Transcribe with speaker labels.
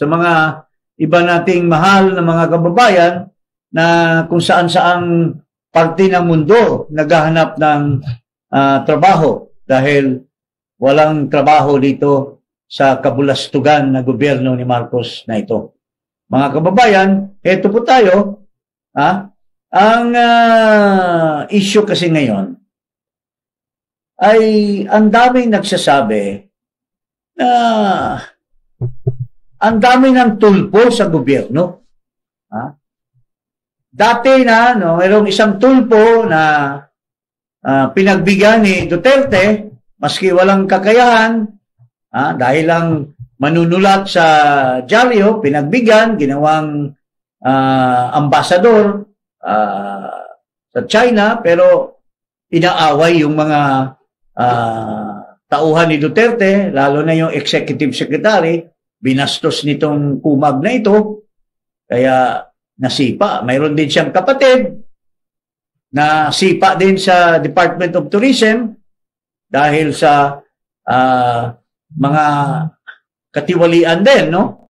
Speaker 1: sa mga iba nating mahal na mga kababayan na kung saan-saang parte ng mundo naghahanap ng trabaho dahil walang trabaho dito sa kabulastugan na gobyerno ni Marcos na ito. Mga kababayan, eto po tayo. Ang issue kasi ngayon ay ang daming nagsasabi na ang dami ng tulpo sa gobyerno. Dati na, mayroong isang tulpo na pinagbigyan ni Duterte, maski walang kakayahan, dahil lang manunulat sa dyaryo, pinagbigyan, ginawang ambasador sa China, pero inaaway yung mga tauhan ni Duterte, lalo na yung executive secretary, binastos nitong kumag na ito, kaya nasipa. Mayroon din siyang kapatid na sipa din sa Department of Tourism dahil sa mga katiwalian din, no?